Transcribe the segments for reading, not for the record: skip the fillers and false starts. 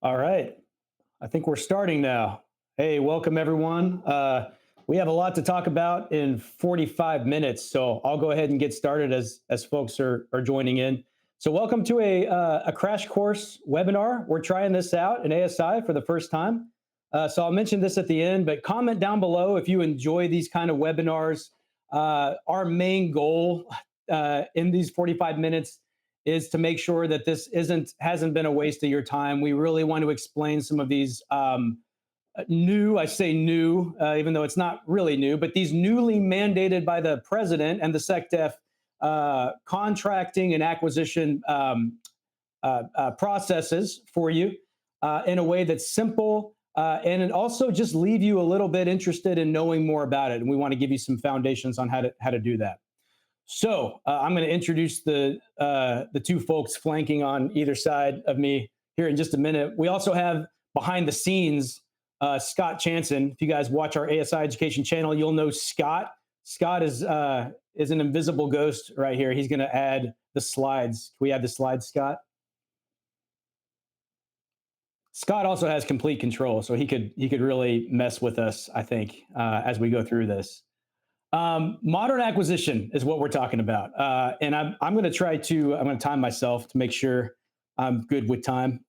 All right. I think we're starting now. Hey, welcome everyone. We have a lot to talk about in 45 minutes, so I'll go ahead and get started as folks are joining in. So, welcome to a crash course webinar. We're trying this out in ASI for the first time. So, I'll mention this at the end, but comment down below if you enjoy these kind of webinars. Our main goal in these 45 minutes is to make sure that this hasn't been a waste of your time. We really want to explain some of these new, I say new, even though it's not really new, but these newly mandated by the president and the SecDef contracting and acquisition processes for you in a way that's simple and it also just leave you a little bit interested in knowing more about it. And we want to give you some foundations on how to do that. So I'm going to introduce the two folks flanking on either side of me here in just a minute. We also have behind the scenes Scott Chanson. If you guys watch our ASI Education channel, you'll know Scott. Scott is an invisible ghost right here. He's going to add the slides. Can we add the slides, Scott? Scott also has complete control, so he could really mess with us, I think, as we go through this. Modern acquisition is what we're talking about. And I'm going to time myself to make sure I'm good with time.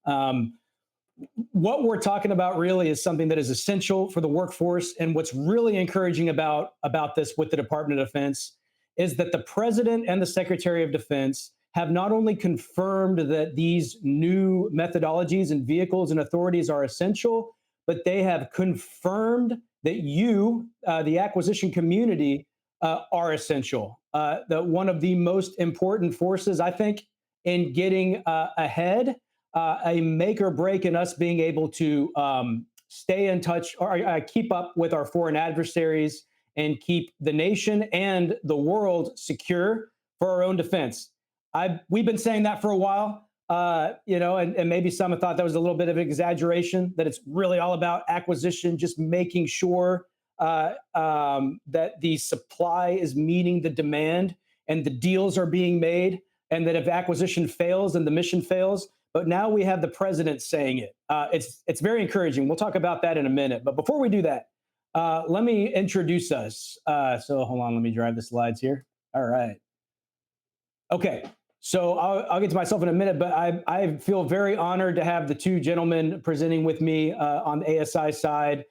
What we're talking about really is something that is essential for the workforce. And what's really encouraging about this with the Department of Defense is that the President and the Secretary of Defense have not only confirmed that these new methodologies and vehicles and authorities are essential, but they have confirmed that you, the acquisition community, are essential. One of the most important forces, I think, in getting ahead, a make or break in us being able to stay in touch or keep up with our foreign adversaries and keep the nation and the world secure for our own defense. We've been saying that for a while. And maybe some have thought that was a little bit of an exaggeration, that it's really all about acquisition, just making sure that the supply is meeting the demand and the deals are being made, and that if acquisition fails, then the mission fails. But now we have the president saying it. It's very encouraging. We'll talk about that in a minute. But before we do that, let me introduce us. So hold on, let me drive the slides here. All right. Okay. So I'll get to myself in a minute, but I feel very honored to have the two gentlemen presenting with me on the ASI side.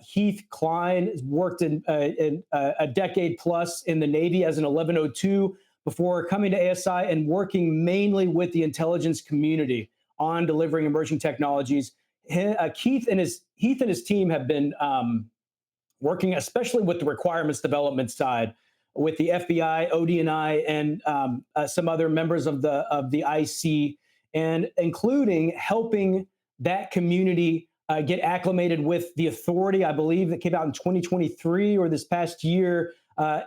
Heath Klein has worked in a decade plus in the Navy as an 1102 before coming to ASI and working mainly with the intelligence community on delivering emerging technologies. Heath and his team have been working especially with the requirements development side, with the FBI, ODNI, and some other members of the IC, and including helping that community get acclimated with the authority, I believe, that came out in 2023 or this past year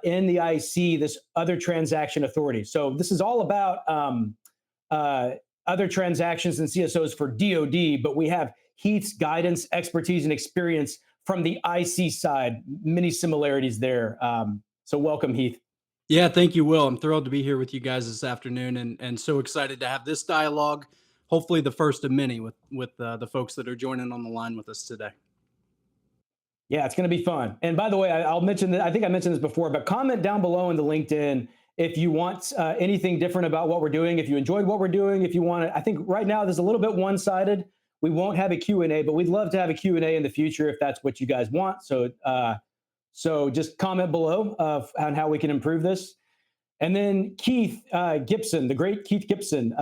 in the IC, this other transaction authority. So this is all about other transactions and CSOs for DoD, but we have Heath's guidance, expertise, and experience from the IC side. Many similarities there. So welcome, Heath. Yeah, thank you, Will. I'm thrilled to be here with you guys this afternoon, and so excited to have this dialogue. Hopefully, the first of many with the folks that are joining on the line with us today. Yeah, it's going to be fun. And by the way, I'll mention that I think I mentioned this before, but comment down below in the LinkedIn if you want anything different about what we're doing. If you enjoyed what we're doing, if you want to, I think right now there's a little bit one-sided. We won't have a Q&A, but we'd love to have a Q&A in the future if that's what you guys want. So just comment below on how we can improve this. And then Keith Gibson, the great Keith Gibson.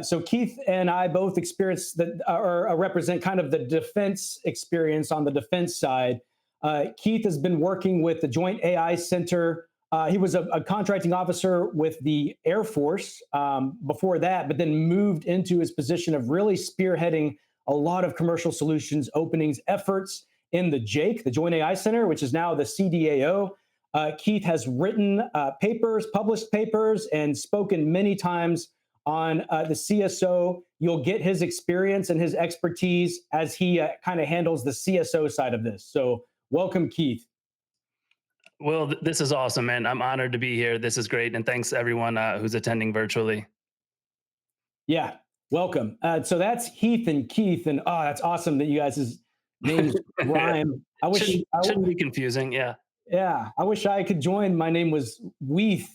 So Keith and I both experienced that, or represent kind of the defense experience on the defense side. Keith has been working with the Joint AI Center. He was a contracting officer with the Air Force before that, but then moved into his position of really spearheading a lot of commercial solutions openings efforts in the JAKE, the Joint AI Center, which is now the CDAO. Keith has written papers, published papers, and spoken many times on the CSO. You'll get his experience and his expertise as he kind of handles the CSO side of this. So welcome, Keith. Well, this is awesome, man. I'm honored to be here. This is great. And thanks everyone who's attending virtually. Yeah. Welcome. So that's Heath and Keith, and oh, that's awesome that you guys' names rhyme. I wish, Shouldn't be confusing. Yeah. yeah, I wish I could join. My name was Weeth,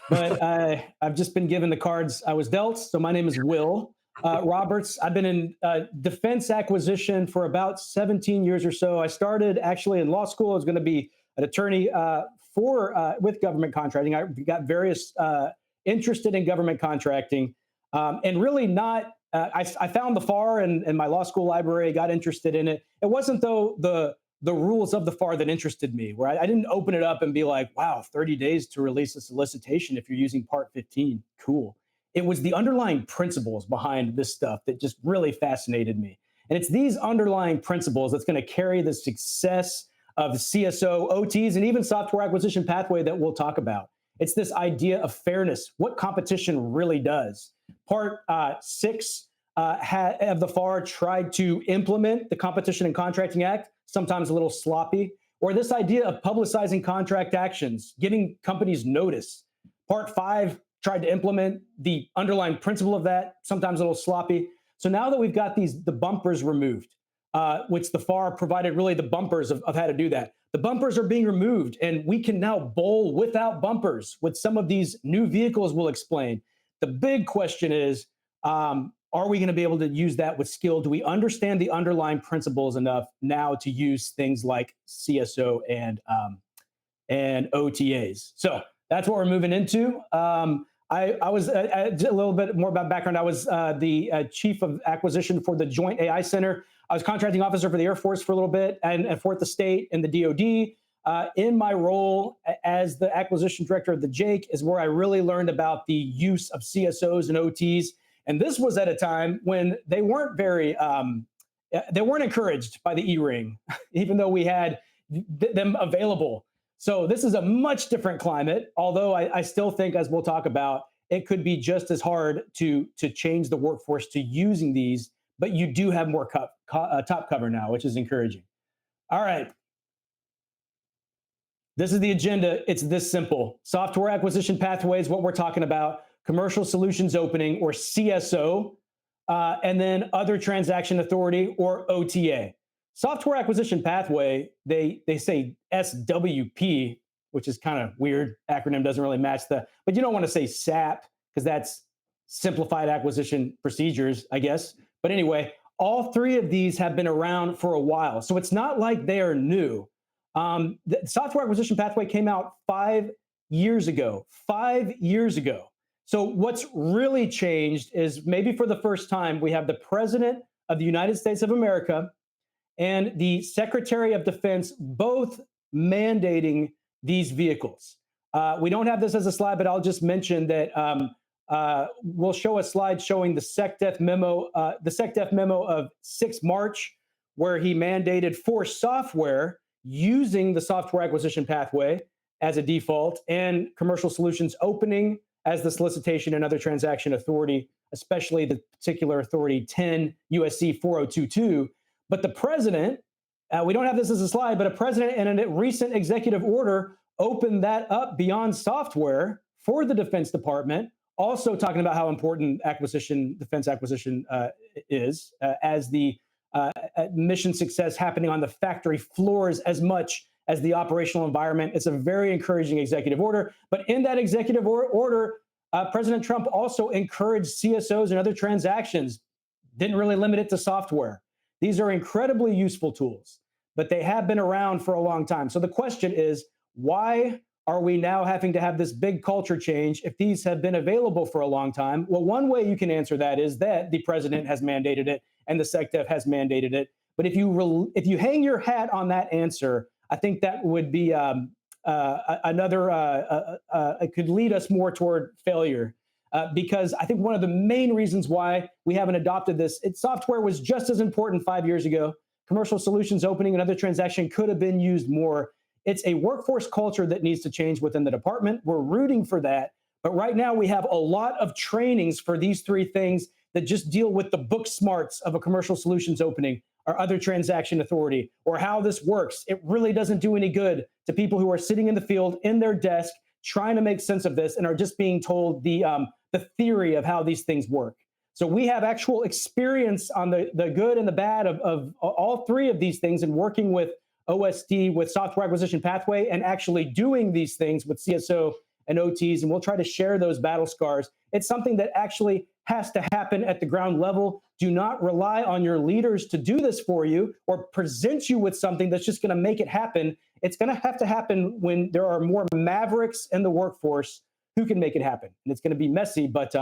but I've just been given the cards I was dealt. So my name is Will Roberts. I've been in defense acquisition for about 17 years or so. I started actually in law school. I was going to be an attorney for with government contracting. I got various interested in government contracting, and really not. I found the FAR in my law school library. Got interested in it. It wasn't though the rules of the FAR that interested me, where I didn't open it up and be like, wow, 30 days to release a solicitation if you're using Part 15. Cool. It was the underlying principles behind this stuff that just really fascinated me. And it's these underlying principles that's going to carry the success of CSO, OTs, and even software acquisition pathway that we'll talk about. It's this idea of fairness, what competition really does. Part 6 of the FAR tried to implement the Competition and Contracting Act, sometimes a little sloppy, or this idea of publicizing contract actions, giving companies notice. Part 5 tried to implement the underlying principle of that, sometimes a little sloppy. So now that we've got the bumpers removed, which the FAR provided really the bumpers of how to do that. The bumpers are being removed, and we can now bowl without bumpers with some of these new vehicles we'll explain. The big question is, are we going to be able to use that with skill? Do we understand the underlying principles enough now to use things like CSO and OTAs? So that's what we're moving into. I was a little bit more about background. I was the chief of acquisition for the Joint AI Center. I was contracting officer for the Air Force for a little bit, and for the state and the DoD. In my role as the acquisition director of the JAIC is where I really learned about the use of CSOs and OTs. And this was at a time when they weren't they weren't encouraged by the E-ring, even though we had them available. So this is a much different climate, although I still think, as we'll talk about, it could be just as hard to change the workforce to using these, but you do have more top cover now, which is encouraging. All right. This is the agenda. It's this simple. Software acquisition pathways, what we're talking about, commercial solutions opening, or CSO, and then other transaction authority, or OTA. Software acquisition pathway, they say SWP, which is kind of weird. Acronym doesn't really match but you don't want to say SAP because that's simplified acquisition procedures, I guess. But anyway, all three of these have been around for a while. So it's not like they are new. The software acquisition pathway came out 5 years ago. 5 years ago. So what's really changed is maybe for the first time, we have the President of the United States of America and the Secretary of Defense both mandating these vehicles. We don't have this as a slide, but I'll just mention that we'll show a slide showing the SecDef memo of 6 March, where he mandated for software using the software acquisition pathway as a default and commercial solutions opening as the solicitation and other transaction authority, especially the particular authority 10 USC 4022. But the president, we don't have this as a slide, but a president in a recent executive order opened that up beyond software for the Defense Department, also talking about how important defense acquisition is as the mission success happening on the factory floors as much as the operational environment. It's a very encouraging executive order. But in that executive order, President Trump also encouraged CSOs and other transactions, didn't really limit it to software. These are incredibly useful tools, but they have been around for a long time. So the question is, why are we now having to have this big culture change if these have been available for a long time? Well, one way you can answer that is that the president has mandated it and the SecDef has mandated it. But if you hang your hat on that answer, I think that would be it could lead us more toward failure. Because I think one of the main reasons why we haven't adopted this, software was just as important 5 years ago. Commercial solutions opening another transaction could have been used more. It's a workforce culture that needs to change within the department. We're rooting for that. But right now we have a lot of trainings for these three things that just deal with the book smarts of a commercial solutions opening or other transaction authority or how this works. It really doesn't do any good to people who are sitting in the field in their desk trying to make sense of this and are just being told the theory of how these things work. So we have actual experience on the good and the bad of all three of these things and working with OSD, with software acquisition pathway, and actually doing these things with CSO and OTs. And we'll try to share those battle scars. It's something that actually has to happen at the ground level. Do not rely on your leaders to do this for you or present you with something that's just going to make it happen. It's going to have to happen when there are more mavericks in the workforce who can make it happen. And it's going to be messy, but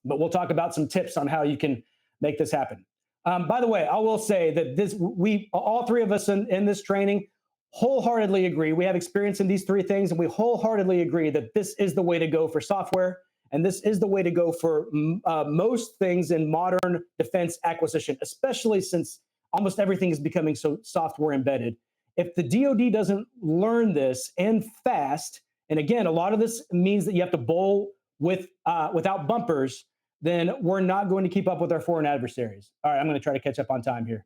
we'll talk about some tips on how you can make this happen. By the way, I will say that we all three of us in this training wholeheartedly agree. We have experience in these three things, and we wholeheartedly agree that this is the way to go for software, and this is the way to go for most things in modern defense acquisition, especially since almost everything is becoming so software embedded. If the DoD doesn't learn this and fast, and again, a lot of this means that you have to bowl without bumpers, then we're not going to keep up with our foreign adversaries. All right, I'm going to try to catch up on time here.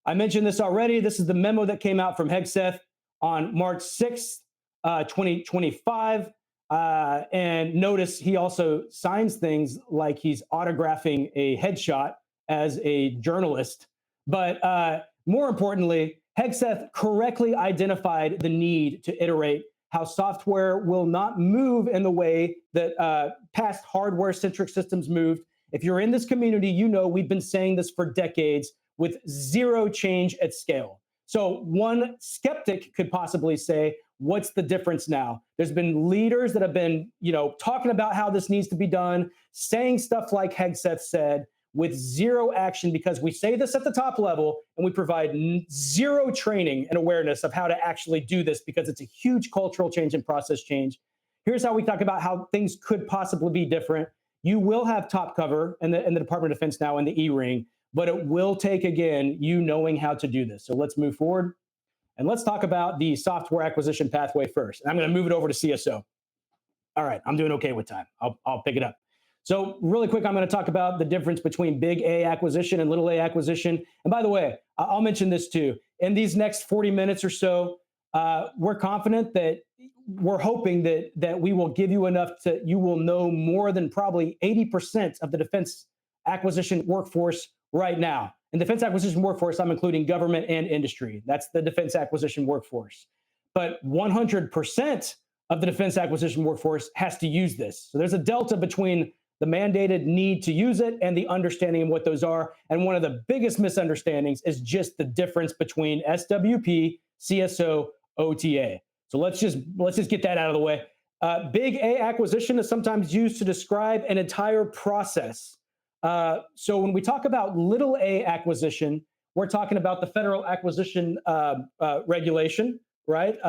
I mentioned this already. This is the memo that came out from Hegseth on March 6th, 2025. And notice he also signs things like he's autographing a headshot as a journalist. But more importantly, Hegseth correctly identified the need to iterate how software will not move in the way that past hardware-centric systems moved. If you're in this community, you know we've been saying this for decades with zero change at scale. So one skeptic could possibly say, what's the difference now? There's been leaders that have been, talking about how this needs to be done, saying stuff like Hegseth said, with zero action, because we say this at the top level and we provide zero training and awareness of how to actually do this, because it's a huge cultural change and process change. Here's how we talk about how things could possibly be different. You will have top cover in the Department of Defense now in the E-ring, but it will take, again, you knowing how to do this. So let's move forward and let's talk about the software acquisition pathway first. And I'm going to move it over to CSO. All right, I'm doing okay with time. I'll pick it up. So really quick, I'm going to talk about the difference between big A acquisition and little a acquisition. And by the way, I'll mention this too. In these next 40 minutes or so, we're confident that we're hoping that we will give you enough to, you will know more than probably 80% of the defense acquisition workforce right now. In defense acquisition workforce, I'm including government and industry. That's the defense acquisition workforce. But 100% of the defense acquisition workforce has to use this. So there's a delta between the mandated need to use it and the understanding of what those are. And one of the biggest misunderstandings is just the difference between SWP, CSO, OTA. So let's just get that out of the way. Big A acquisition is sometimes used to describe an entire process. So when we talk about little a acquisition, we're talking about the federal acquisition regulation, right?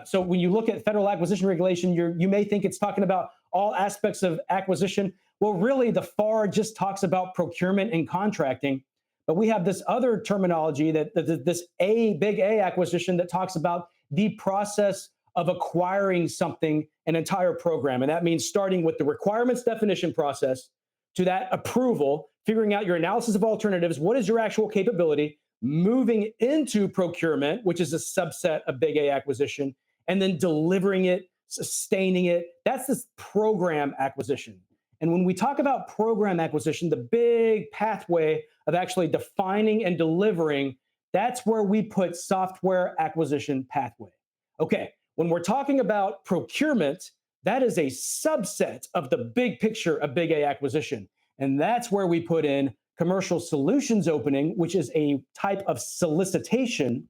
So when you look at federal acquisition regulation, you may think it's talking about all aspects of acquisition. Well, really, the FAR just talks about procurement and contracting. But we have this other terminology this big A acquisition that talks about the process of acquiring something, an entire program. And that means starting with the requirements definition process to that approval, figuring out your analysis of alternatives, what is your actual capability, moving into procurement, which is a subset of big A acquisition, and then delivering it, sustaining it. That's this program acquisition. And when we talk about program acquisition, the big pathway of actually defining and delivering, that's where we put software acquisition pathway. Okay, when we're talking about procurement, that is a subset of the big picture of big A acquisition. And that's where we put in commercial solutions opening, which is a type of solicitation,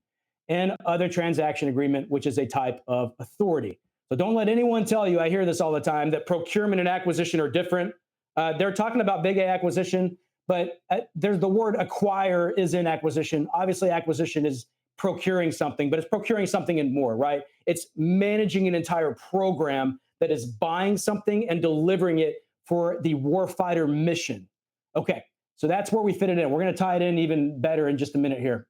and other transaction agreement, which is a type of authority. So don't let anyone tell you, I hear this all the time, that procurement and acquisition are different. They're talking about big A acquisition, but there's the word acquire is in acquisition. Obviously, acquisition is procuring something, but it's procuring something and more, right? It's managing an entire program that is buying something and delivering it for the warfighter mission. Okay, so that's where we fit it in. We're going to tie it in even better in just a minute here.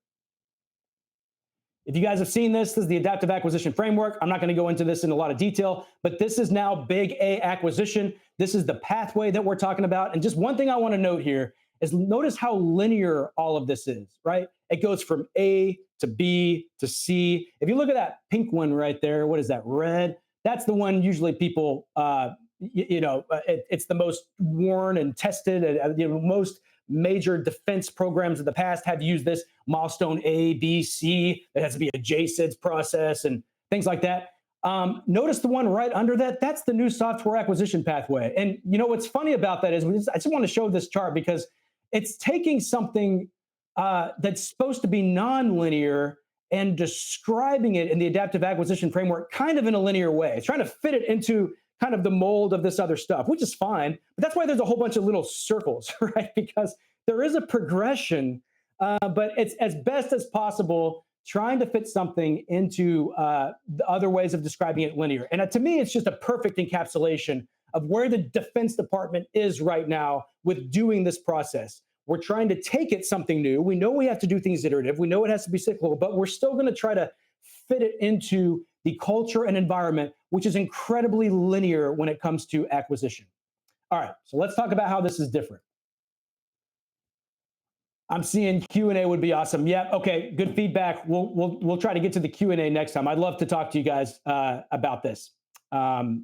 If you guys have seen this is the adaptive acquisition framework. I'm not going to go into this in a lot of detail, but this is now big A acquisition. This is the pathway that we're talking about. And just one thing I want to note here is notice how linear all of this is, right? It goes from A to B to C. If you look at that pink one right there, what is that, red? That's the one usually people it's the most worn and tested, and most major defense programs of the past have used this milestone A, B, C. It has to be a JSIDS process and things like that. Notice the one right under that. That's the new software acquisition pathway. And what's funny about that is I just want to show this chart because it's taking something that's supposed to be nonlinear and describing it in the adaptive acquisition framework kind of in a linear way. It's trying to fit it into kind of the mold of this other stuff, which is fine. But that's why there's a whole bunch of little circles, right? Because there is a progression, but it's as best as possible trying to fit something into the other ways of describing it linear. And to me, it's just a perfect encapsulation of where the Defense Department is right now with doing this process. We're trying to take it something new. We know we have to do things iterative. We know it has to be cyclical, but we're still going to try to fit it into the culture and environment, which is incredibly linear when it comes to acquisition. All right, so let's talk about how this is different. I'm seeing Q&A would be awesome. Yeah, okay, good feedback. We'll try to get to the Q&A next time. I'd love to talk to you guys about this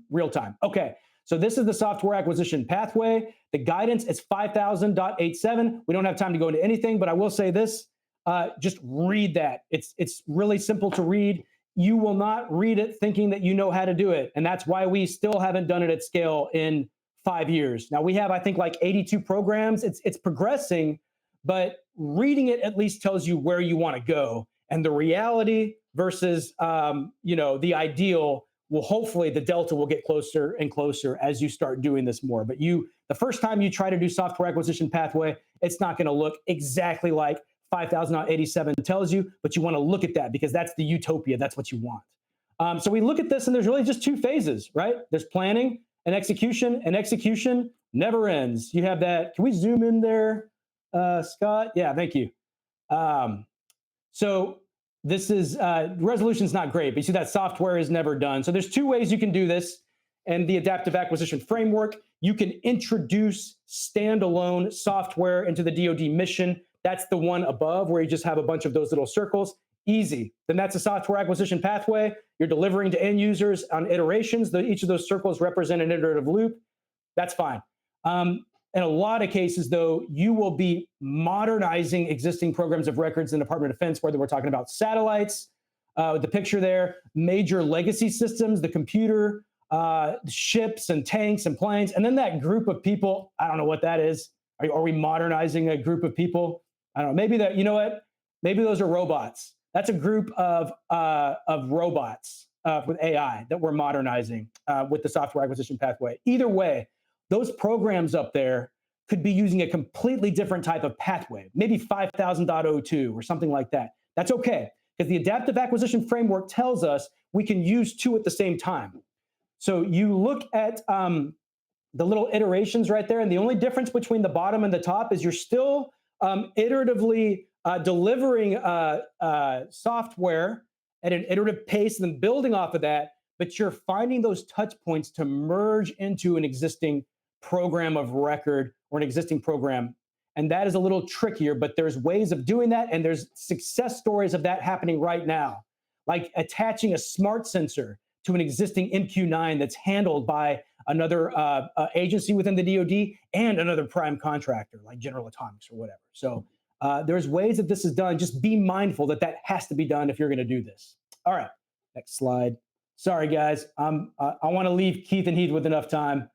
real time. Okay, so this is the software acquisition pathway. The guidance is 5000.87. We don't have time to go into anything, but I will say this, just read that. It's really simple to read. You will not read it thinking that you know how to do it. And that's why we still haven't done it at scale in 5 years. Now we have, I think, like 82 programs. It's progressing, but reading it at least tells you where you want to go. And the reality versus, the ideal will hopefully, the delta will get closer and closer as you start doing this more. But the first time you try to do software acquisition pathway, it's not going to look exactly like 5000.87 tells you, but you want to look at that because that's the utopia. That's what you want. So we look at this and there's really just two phases, right? There's planning and execution never ends. You have that. Can we zoom in there, Scott? Yeah, thank you. So this is, resolution's not great, but you see that software is never done. So there's two ways you can do this. And the adaptive acquisition framework, you can introduce standalone software into the DoD mission. That's the one above where you just have a bunch of those little circles. Easy. Then that's a software acquisition pathway. You're delivering to end users on iterations. Each of those circles represent an iterative loop. That's fine. In a lot of cases, though, you will be modernizing existing programs of records in the Department of Defense, whether we're talking about satellites, the picture there, major legacy systems, the computer, ships and tanks and planes, and then that group of people, I don't know what that is. Are we modernizing a group of people? I don't know. Maybe that, you know what? Maybe those are robots. That's a group of robots with AI that we're modernizing with the software acquisition pathway. Either way, those programs up there could be using a completely different type of pathway, maybe 5000.02 or something like that. That's okay, because the adaptive acquisition framework tells us we can use two at the same time. So you look at the little iterations right there, and the only difference between the bottom and the top is you're still iteratively delivering software at an iterative pace and then building off of that, but you're finding those touch points to merge into an existing program of record or an existing program. And that is a little trickier, but there's ways of doing that, and there's success stories of that happening right now, like attaching a smart sensor to an existing MQ-9 that's handled by another agency within the DoD and another prime contractor like General Atomics or whatever. So there's ways that this is done. Just be mindful that that has to be done if you're going to do this. All right, next slide. Sorry, guys. I want to leave Keith and Heath with enough time.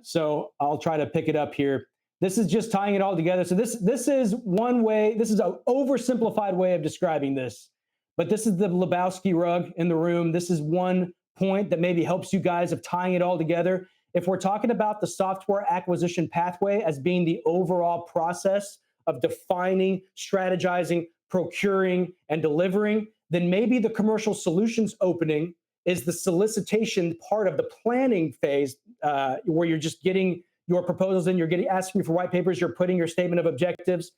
So I'll try to pick it up here. This is just tying it all together. So this is one way, this is an oversimplified way of describing this, but this is the Lebowski rug in the room. This is one point that maybe helps you guys of tying it all together. If we're talking about the software acquisition pathway as being the overall process of defining, strategizing, procuring, and delivering, then maybe the commercial solutions opening is the solicitation part of the planning phase, where you're just getting your proposals in, you're asking for white papers, you're putting your statement of objectives,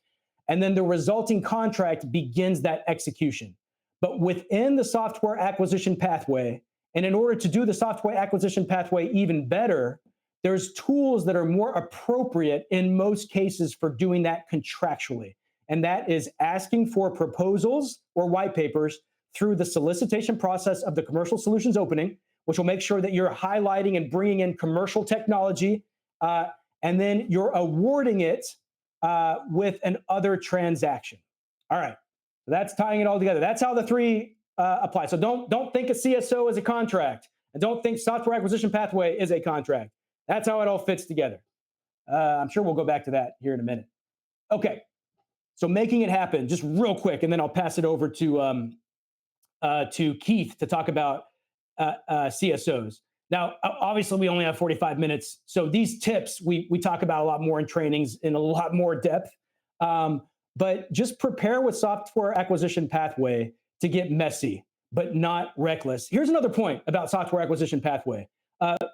and then the resulting contract begins that execution. But within the software acquisition pathway, and in order to do the software acquisition pathway even better, there's tools that are more appropriate in most cases for doing that contractually. And that is asking for proposals or white papers through the solicitation process of the commercial solutions opening, which will make sure that you're highlighting and bringing in commercial technology, and then you're awarding it with an other transaction. All right, so that's tying it all together. That's how the three apply. So don't think a CSO is a contract, and don't think software acquisition pathway is a contract. That's how it all fits together. I'm sure we'll go back to that here in a minute. Okay, so making it happen, just real quick, and then I'll pass it over to Keith to talk about CSOs. Now, obviously, we only have 45 minutes, so these tips we talk about a lot more in trainings in a lot more depth. But just prepare with software acquisition pathway to get messy, but not reckless. Here's another point about software acquisition pathway.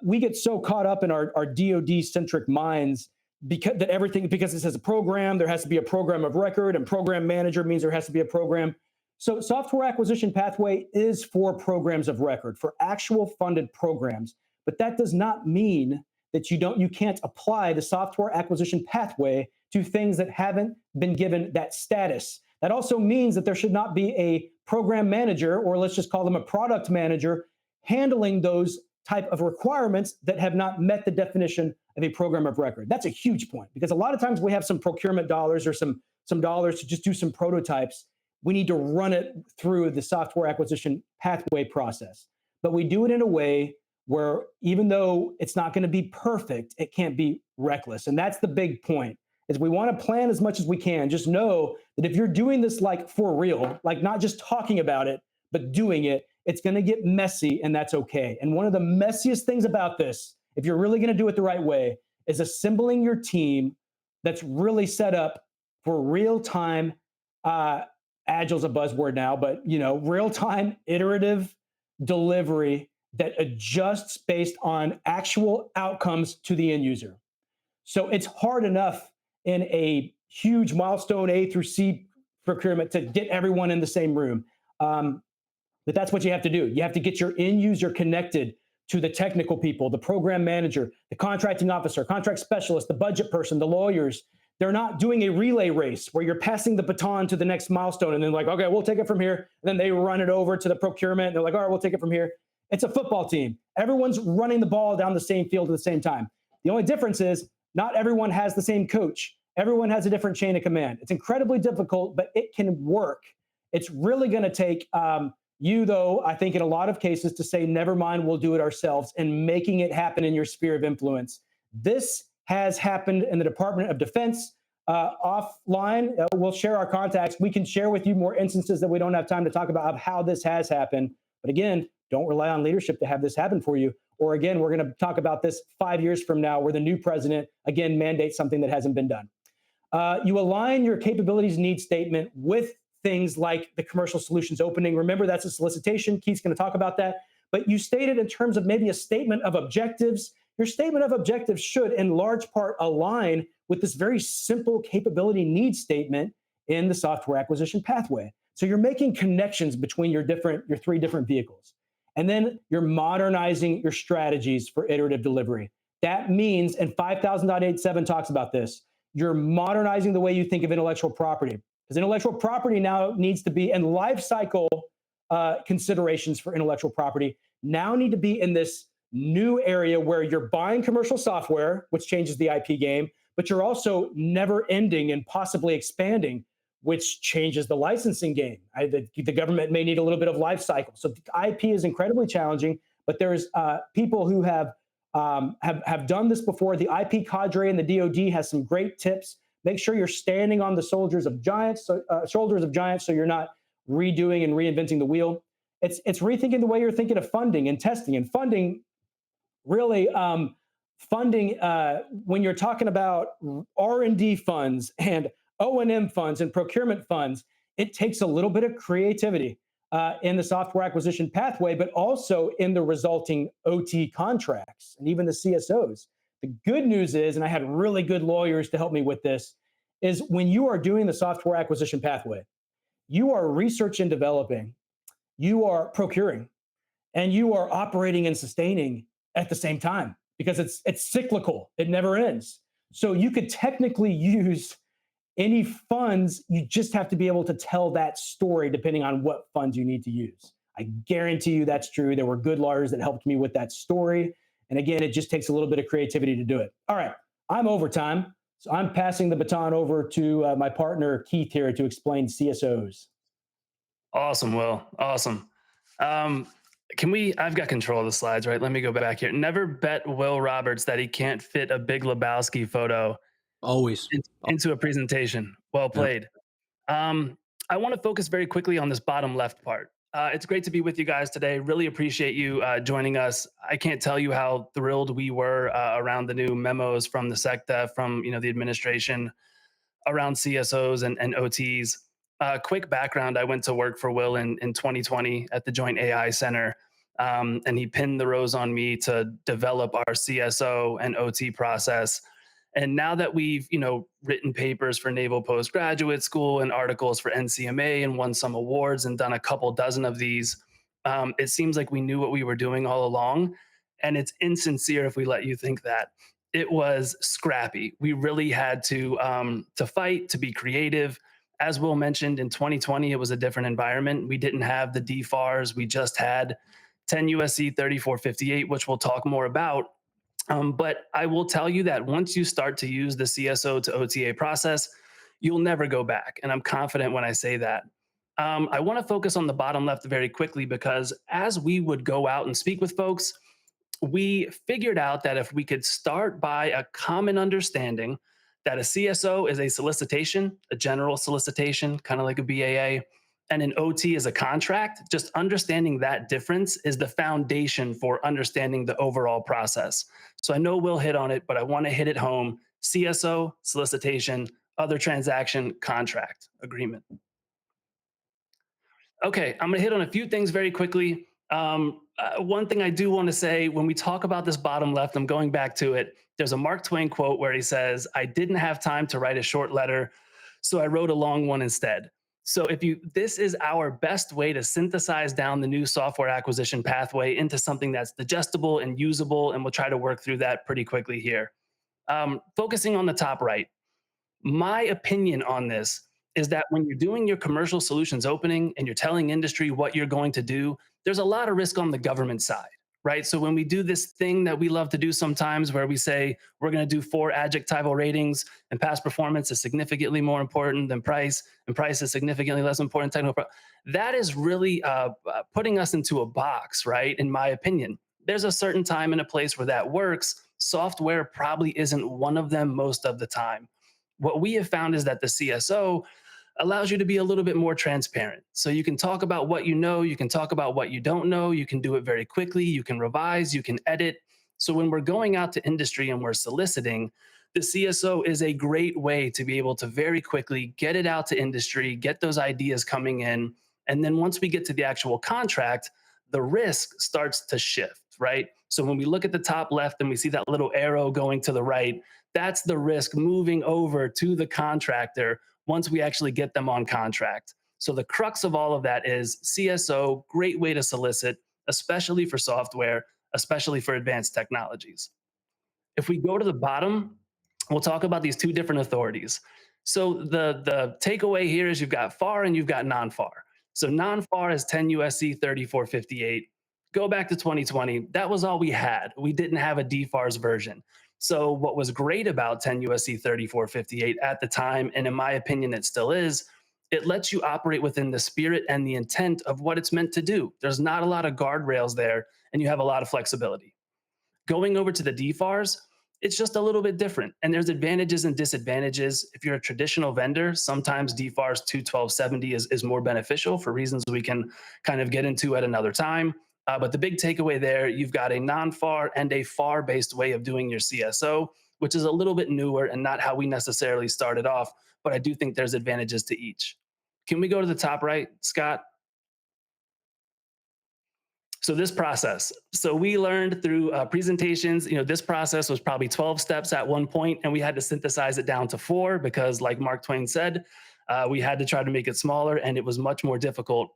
We get so caught up in our DoD-centric minds because it says a program, there has to be a program of record, and program manager means there has to be a program. So software acquisition pathway is for programs of record, for actual funded programs. But that does not mean that you can't apply the software acquisition pathway to things that haven't been given that status. That also means that there should not be a program manager, or let's just call them a product manager, handling those type of requirements that have not met the definition of a program of record. That's a huge point, because a lot of times we have some procurement dollars or some dollars to just do some prototypes. We need to run it through the software acquisition pathway process. But we do it in a way where, even though it's not going to be perfect, it can't be reckless. And that's the big point, is we want to plan as much as we can. Just know that if you're doing this like for real, like not just talking about it, but doing it, it's going to get messy, and that's okay. And one of the messiest things about this, if you're really going to do it the right way, is assembling your team that's really set up for real-time, Agile's a buzzword now, but real-time iterative delivery that adjusts based on actual outcomes to the end user. So it's hard enough in a huge milestone A through C procurement to get everyone in the same room. But that's what you have to do. You have to get your end user connected to the technical people, the program manager, the contracting officer, contract specialist, the budget person, the lawyers. They're not doing a relay race where you're passing the baton to the next milestone and then like, okay, we'll take it from here. And then they run it over to the procurement. And they're like, all right, we'll take it from here. It's a football team. Everyone's running the ball down the same field at the same time. The only difference is not everyone has the same coach. Everyone has a different chain of command. It's incredibly difficult, but it can work. It's really going to take you, though, I think in a lot of cases, to say, never mind, we'll do it ourselves, and making it happen in your sphere of influence. This has happened in the Department of Defense. Offline, we'll share our contacts. We can share with you more instances that we don't have time to talk about of how this has happened. But again, don't rely on leadership to have this happen for you. Or again, we're going to talk about this 5 years from now, where the new president, again, mandates something that hasn't been done. You align your capabilities needs statement with things like the commercial solutions opening. Remember, that's a solicitation. Keith's going to talk about that. But you state it in terms of maybe a statement of objectives. Your statement of objectives should, in large part, align with this very simple capability needs statement in the software acquisition pathway. So you're making connections between your three different vehicles. And then you're modernizing your strategies for iterative delivery. That means, and 5000.87 talks about this, you're modernizing the way you think of intellectual property. Because intellectual property now needs to be, and life cycle considerations for intellectual property now need to be in this new area where you're buying commercial software, which changes the IP game, but you're also never ending and possibly expanding, which changes the licensing game. The government may need a little bit of life cycle. So IP is incredibly challenging, but there's people who have done this before. The IP cadre in the DoD has some great tips. Make sure you're standing on the shoulders of giants, so you're not redoing and reinventing the wheel. It's rethinking the way you're thinking of funding and testing. And funding, really, when you're talking about R&D funds and O&M funds and procurement funds, it takes a little bit of creativity in the software acquisition pathway, but also in the resulting OT contracts and even the CSOs. The good news is, and I had really good lawyers to help me with this, is when you are doing the software acquisition pathway, you are research and developing, you are procuring, and you are operating and sustaining at the same time, because it's cyclical. It never ends. So you could technically use any funds. You just have to be able to tell that story depending on what funds you need to use. I guarantee you that's true. There were good lawyers that helped me with that story. And again, it just takes a little bit of creativity to do it. All right, I'm overtime. So I'm passing the baton over to my partner, Keith, here to explain CSOs. Awesome, Will. Awesome. Um, can we? I've got control of the slides, right? Let me go back here. Never bet Will Roberts that he can't fit a Big Lebowski photo Always. into a presentation. Well Yeah. played. Um, I want to focus very quickly on this bottom left part. It's great to be with you guys today. Really appreciate you joining us. I can't tell you how thrilled we were around the new memos from the SecDef, from the administration around CSOs and OTs. Quick background: I went to work for Will in 2020 at the Joint AI Center, and he pinned the rose on me to develop our CSO and OT process. And now that we've written papers for Naval Postgraduate School and articles for NCMA and won some awards and done a couple dozen of these, it seems like we knew what we were doing all along. And it's insincere if we let you think that. It was scrappy. We really had to fight, to be creative. As Will mentioned, in 2020, it was a different environment. We didn't have the DFARS. We just had 10 USC 3458, which we'll talk more about. But I will tell you that once you start to use the CSO to OTA process, you'll never go back. And I'm confident when I say that. I want to focus on the bottom left very quickly because as we would go out and speak with folks, we figured out that if we could start by a common understanding that a CSO is a solicitation, a general solicitation, kind of like a BAA, and an OT is a contract, just understanding that difference is the foundation for understanding the overall process. So I know we'll hit on it, but I want to hit it home. CSO, solicitation, other transaction, contract, agreement. Okay, I'm going to hit on a few things very quickly. One thing I do want to say when we talk about this bottom left, I'm going back to it. There's a Mark Twain quote where he says, "I didn't have time to write a short letter, so I wrote a long one instead." So this is our best way to synthesize down the new software acquisition pathway into something that's digestible and usable, and we'll try to work through that pretty quickly here. Focusing on the top right, my opinion on this is that when you're doing your commercial solutions opening and you're telling industry what you're going to do, there's a lot of risk on the government side, right? So when we do this thing that we love to do sometimes where we say we're going to do 4 adjectival ratings and past performance is significantly more important than price and price is significantly less important than technical, that is really putting us into a box, right? In my opinion, there's a certain time and a place where that works. Software probably isn't one of them most of the time. What we have found is that the CSO allows you to be a little bit more transparent. So you can talk about what you know, you can talk about what you don't know, you can do it very quickly, you can revise, you can edit. So when we're going out to industry and we're soliciting, the CSO is a great way to be able to very quickly get it out to industry, get those ideas coming in. And then once we get to the actual contract, the risk starts to shift, right? So when we look at the top left and we see that little arrow going to the right, that's the risk moving over to the contractor once we actually get them on contract. So the crux of all of that is CSO, great way to solicit, especially for software, especially for advanced technologies. If we go to the bottom, we'll talk about these 2 different authorities. So the takeaway here is you've got FAR and you've got non-FAR. So non-FAR is 10 USC 3458. Go back to 2020. That was all we had. We didn't have a DFARS version. So what was great about 10 USC 3458 at the time, and in my opinion it still is, it lets you operate within the spirit and the intent of what it's meant to do. There's not a lot of guardrails there, and you have a lot of flexibility. Going over to the DFARS, it's just a little bit different. And there's advantages and disadvantages. If you're a traditional vendor, sometimes DFARS 21270 is more beneficial for reasons we can kind of get into at another time. But the big takeaway there, you've got a non-FAR and a FAR-based way of doing your CSO, which is a little bit newer and not how we necessarily started off. But I do think there's advantages to each. Can we go to the top right, Scott? So this process, so we learned through presentations, this process was probably 12 steps at one point, and we had to synthesize it down to 4 because like Mark Twain said, we had to try to make it smaller and it was much more difficult.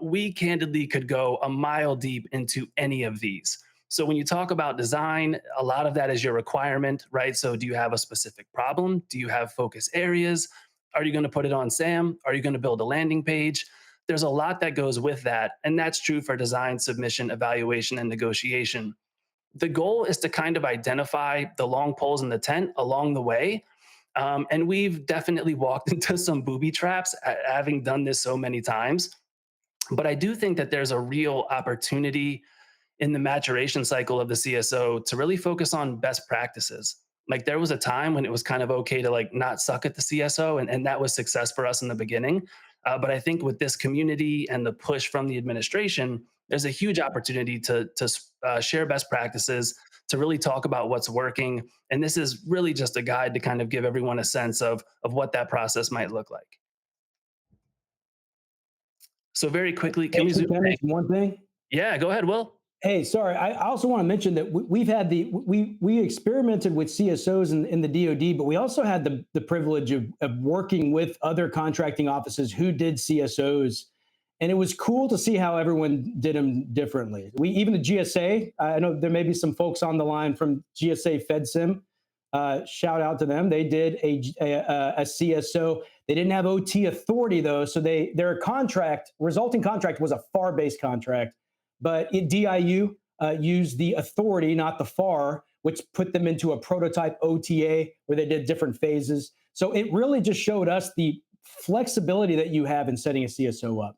We candidly could go a mile deep into any of these. So when you talk about design, a lot of that is your requirement, right? So do you have a specific problem? Do you have focus areas? Are you going to put it on SAM? Are you going to build a landing page? there's a lot that goes with that. And that's true for design, submission, evaluation, and negotiation. The goal is to kind of identify the long poles in the tent along the way. And we've definitely walked into some booby traps having done this so many times. But I do think that there's a real opportunity in the maturation cycle of the CSO to really focus on best practices. Like there was a time when it was kind of okay to like not suck at the CSO, and that was success for us in the beginning. But I think with this community and the push from the administration, there's a huge opportunity to share best practices, to really talk about what's working. And this is really just a guide to kind of give everyone a sense of what that process might look like. So very quickly, can Hey, we zoom? can I mention one thing? Yeah, go ahead, Will. Hey, sorry. I also want to mention that we've had we experimented with CSOs in the DoD, but we also had the privilege of working with other contracting offices who did CSOs, and it was cool to see how everyone did them differently. We even the GSA. I know there may be some folks on the line from GSA FedSim. Shout out to them. They did a CSO. They didn't have OT authority though, so their contract resulting contract was a FAR based contract, but DIU used the authority, not the FAR, which put them into a prototype OTA where they did different phases. So it really just showed us the flexibility that you have in setting a CSO up.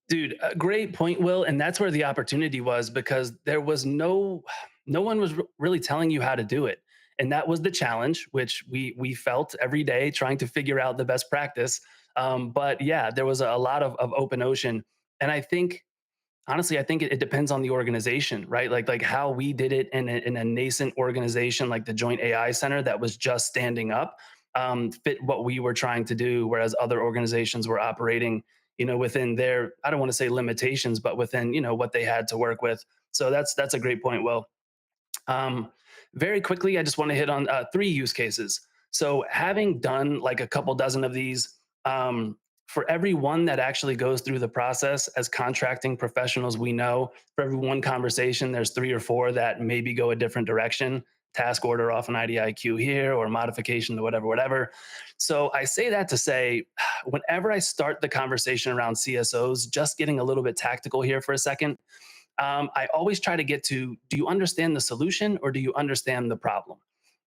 Dude, a great point, Will. And that's where the opportunity was because there was no one was really telling you how to do it. And that was the challenge, which we felt every day trying to figure out the best practice. But yeah, there was a lot of open ocean. And I think honestly, I think it depends on the organization, right? Like how we did it in a nascent organization like the Joint AI Center that was just standing up, fit what we were trying to do, whereas other organizations were operating, within their, I don't want to say limitations, but within what they had to work with. So that's a great point, Will. Um, Very quickly, I just want to hit on three use cases. So, having done like a couple dozen of these, for every one that actually goes through the process as contracting professionals, we know for every one conversation, there's three or four that maybe go a different direction. Task order off an IDIQ here or modification to whatever, whatever. So I say that to say, whenever I start the conversation around CSOs, just getting a little bit tactical here for a second, I always try to get to, do you understand the solution or do you understand the problem?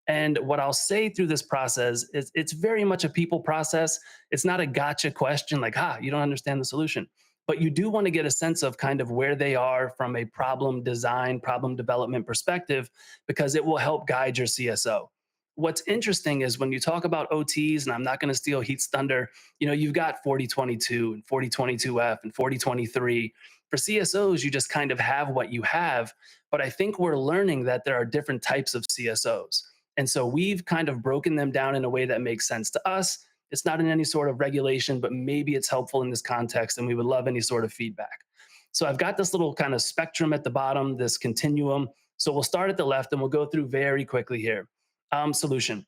And what I'll say through this process is it's very much a people process. It's not a gotcha question like, you don't understand the solution. But you do want to get a sense of kind of where they are from a problem design, problem development perspective, because it will help guide your CSO. What's interesting is when you talk about OTs, and I'm not going to steal Heat's thunder, you've got 4022 and 4022F and 4023. For CSOs, you just kind of have what you have. But I think we're learning that there are different types of CSOs. And so we've kind of broken them down in a way that makes sense to us. It's not in any sort of regulation, but maybe it's helpful in this context, and we would love any sort of feedback. So I've got this little kind of spectrum at the bottom, this continuum. So we'll start at the left and we'll go through very quickly here. Solution.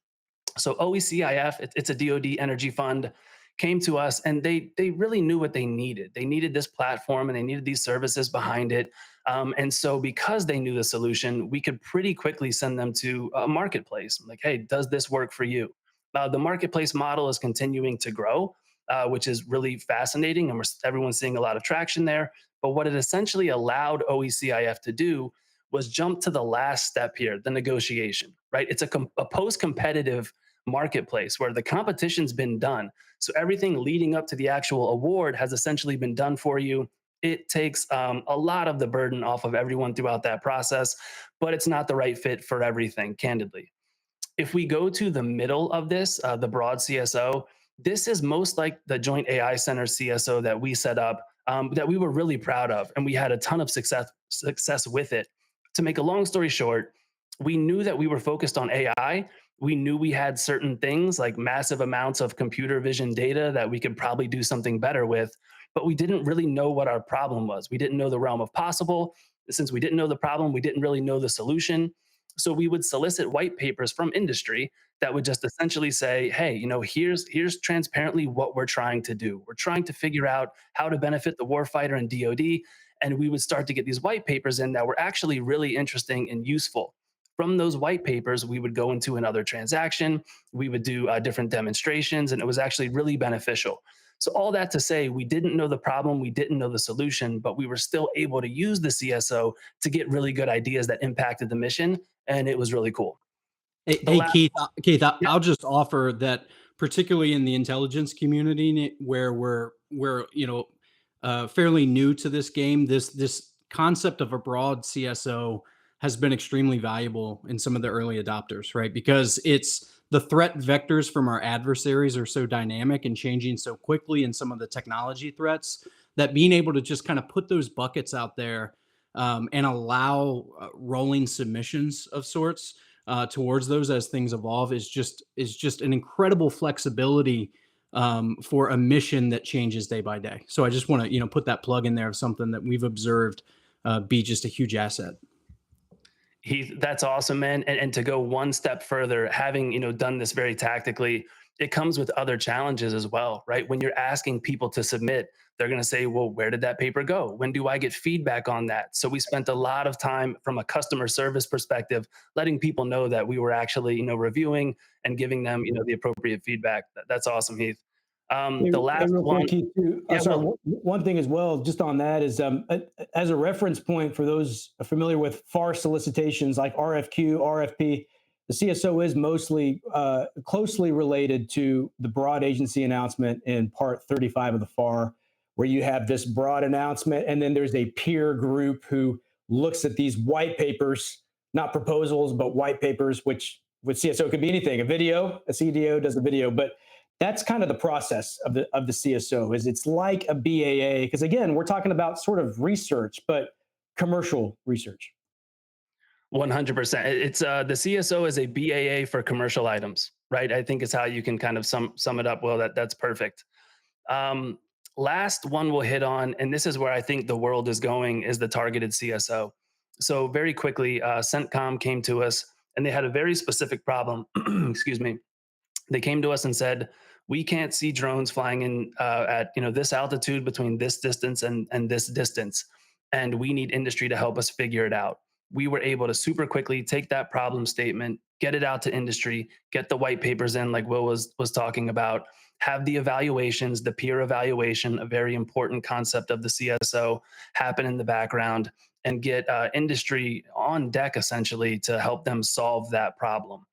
So OECIF, it's a DoD energy fund, came to us and they really knew what they needed. They needed this platform and they needed these services behind it. And so because they knew the solution, we could pretty quickly send them to a marketplace. Like, hey, does this work for you? The marketplace model is continuing to grow, which is really fascinating, and everyone's seeing a lot of traction there. But what it essentially allowed OECIF to do was jump to the last step here, the negotiation, right? It's a post-competitive marketplace where the competition's been done. So everything leading up to the actual award has essentially been done for you. It takes a lot of the burden off of everyone throughout that process, but it's not the right fit for everything, candidly. If we go to the middle of this, the broad CSO, this is most like the Joint AI Center CSO that we set up, that we were really proud of, and we had a ton of success with it. To make a long story short, we knew that we were focused on AI. We knew we had certain things like massive amounts of computer vision data that we could probably do something better with, but we didn't really know what our problem was. We didn't know the realm of possible. Since we didn't know the problem, we didn't really know the solution. So we would solicit white papers from industry that would just essentially say, hey, here's transparently what we're trying to do. We're trying to figure out how to benefit the warfighter and DoD. And we would start to get these white papers in that were actually really interesting and useful. From those white papers, we would go into another transaction. We would do different demonstrations, and it was actually really beneficial. So all that to say, we didn't know the problem, we didn't know the solution, but we were still able to use the CSO to get really good ideas that impacted the mission, and it was really cool. Hey, The hey last, Keith, Keith, yeah, I'll just offer that, particularly in the intelligence community, where we're fairly new to this game. This concept of a broad CSO has been extremely valuable in some of the early adopters, right? Because it's the threat vectors from our adversaries are so dynamic and changing so quickly, and some of the technology threats, that being able to just kind of put those buckets out there, and allow rolling submissions of sorts towards those as things evolve is just an incredible flexibility for a mission that changes day by day. So I just want to put that plug in there of something that we've observed be just a huge asset. That's awesome, man. And to go one step further, having done this very tactically, it comes with other challenges as well, right? When you're asking people to submit, they're going to say, "Well, where did that paper go? When do I get feedback on that?" So we spent a lot of time from a customer service perspective, letting people know that we were actually reviewing and giving them the appropriate feedback. That's awesome, Heath. Hey, The hey, last real quick, one, Keith, too. yeah, Sorry, well, one thing as well, just on that is as a reference point for those familiar with FAR solicitations like RFQ, RFP, the CSO is mostly closely related to the broad agency announcement in Part 35 of the FAR, where you have this broad announcement, and then there's a peer group who looks at these white papers, not proposals, but white papers, which with CSO could be anything, a video, a CDO does a video, but that's kind of the process of the CSO. Is it's like a BAA, because again, we're talking about sort of research, but commercial research. 100%. It's the CSO is a BAA for commercial items, right? I think is how you can kind of sum it up. Well, that's perfect. Um, Last one we'll hit on, and this is where I think the world is going, is the targeted CSO. So very quickly, CENTCOM came to us, and they had a very specific problem. Excuse me. They came to us and said, "We can't see drones flying in at this altitude between this distance and this distance, and we need industry to help us figure it out." We were able to super quickly take that problem statement, get it out to industry, get the white papers in, like Will was talking about, have the evaluations, the peer evaluation, a very important concept of the CSO, happen in the background, and get industry on deck essentially to help them solve that problem.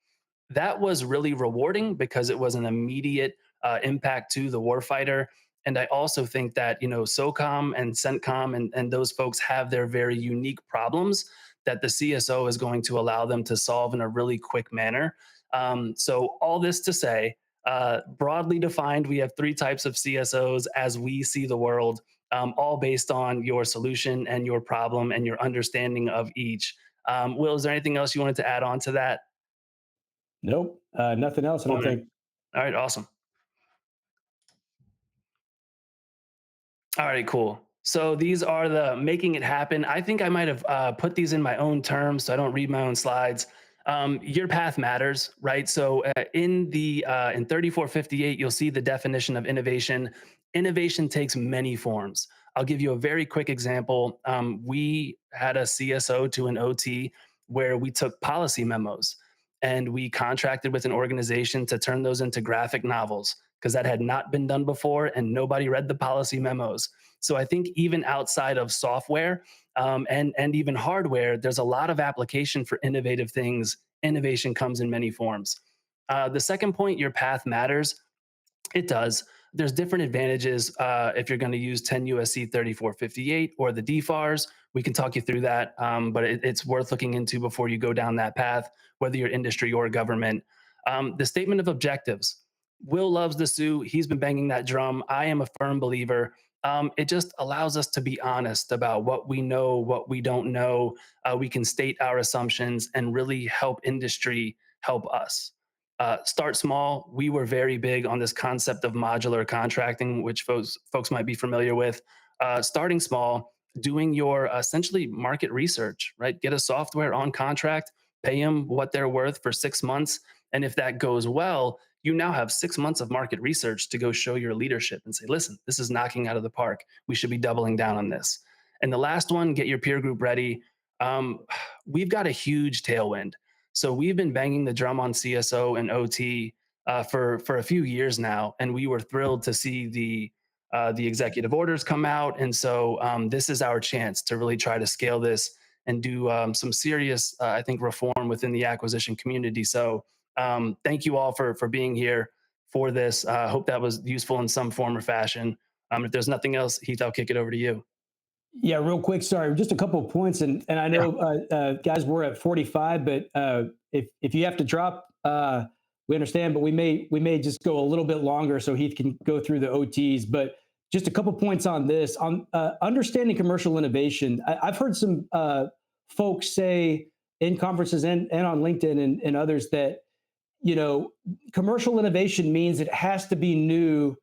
That was really rewarding because it was an immediate impact to the warfighter. And I also think that SOCOM and CENTCOM and those folks have their very unique problems that the CSO is going to allow them to solve in a really quick manner. So all this to say, broadly defined, we have three types of CSOs as we see the world, all based on your solution and your problem and your understanding of each. Will, is there anything else you wanted to add on to that? Nope, nothing else. I Cool, don't man. think. All right, awesome. All right, cool. So these are the making it happen. I think I might have put these in my own terms, so I don't read my own slides. Your path matters, right? So in 3458, you'll see the definition of innovation. Innovation takes many forms. I'll give you a very quick example. We had a CSO to an OT where we took policy memos and we contracted with an organization to turn those into graphic novels because that had not been done before and nobody read the policy memos. So I think even outside of software and even hardware, there's a lot of application for innovative things. Innovation comes in many forms. The second point, your path matters. It does. There's different advantages if you're going to use 10 USC 3458 or the DFARS. We can talk you through that, but it's worth looking into before you go down that path, whether you're industry or government. The statement of objectives. Will loves the Sioux. He's been banging that drum. I am a firm believer. It just allows us to be honest about what we know, what we don't know. We can state our assumptions and really help industry help us. Start small. We were very big on this concept of modular contracting, which folks might be familiar with. Starting small, doing your essentially market research, right? Get a software on contract, pay them what they're worth for 6 months. And if that goes well, you now have 6 months of market research to go show your leadership and say, listen, this is knocking out of the park. We should be doubling down on this. And the last one, get your peer group ready. Um, we've got a huge tailwind. So we've been banging the drum on CSO and OT for a few years now, and we were thrilled to see the executive orders come out. And so this is our chance to really try to scale this and do some serious, I think, reform within the acquisition community. So thank you all for being here for this. I hope that was useful in some form or fashion. If there's nothing else, Heath, I'll kick it over to you. Yeah, real quick. Sorry, just a couple of points, and I Yeah. know guys, we're at 45, but if you have to drop, we understand. But we may just go a little bit longer so Heath can go through the OTs. But just a couple points on this on understanding commercial innovation. I've heard some folks say in conferences and on LinkedIn and others that commercial innovation means it has to be new.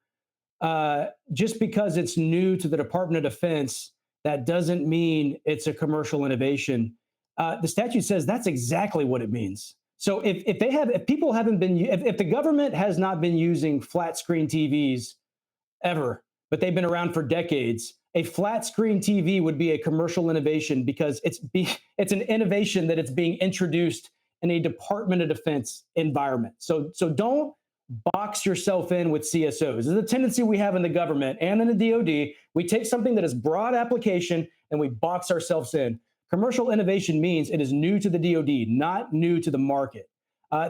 Just because it's new to the Department of Defense, that doesn't mean it's a commercial innovation. The statute says that's exactly what it means. So if people haven't been, if the government has not been using flat screen TVs ever, but they've been around for decades, a flat screen TV would be a commercial innovation because it's an innovation that it's being introduced in a Department of Defense environment. So don't box yourself in with CSOs. This is a tendency we have in the government and in the DoD. We take something that is broad application and we box ourselves in. Commercial innovation means it is new to the DoD, not new to the market.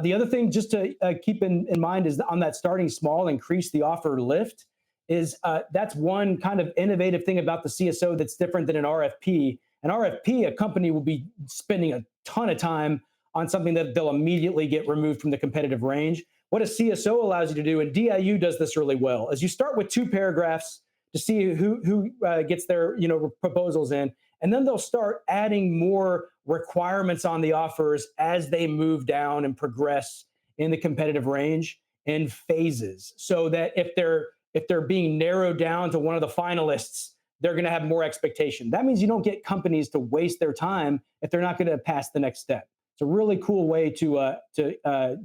The other thing just to keep in mind is on that starting small, increase the offer lift is that's one kind of innovative thing about the CSO that's different than an RFP. An RFP, a company will be spending a ton of time on something that they'll immediately get removed from the competitive range. What a CSO allows you to do, and DIU does this really well, is you start with 2 paragraphs to see who gets their proposals in, and then they'll start adding more requirements on the offers as they move down and progress in the competitive range in phases, so that if they're being narrowed down to one of the finalists, they're going to have more expectation. That means you don't get companies to waste their time if they're not going to pass the next step. It's a really cool way to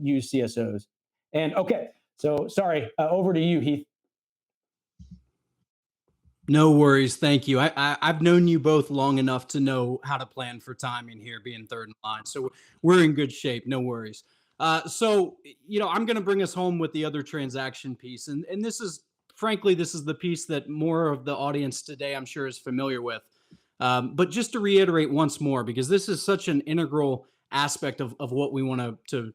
use CSOs. And okay, so sorry, over to you, Heath. No worries. Thank you. I've known you both long enough to know how to plan for timing here, being third in line. So we're in good shape. No worries. So I'm going to bring us home with the other transaction piece, and this is frankly the piece that more of the audience today I'm sure is familiar with. But just to reiterate once more, because this is such an integral aspect of what we want to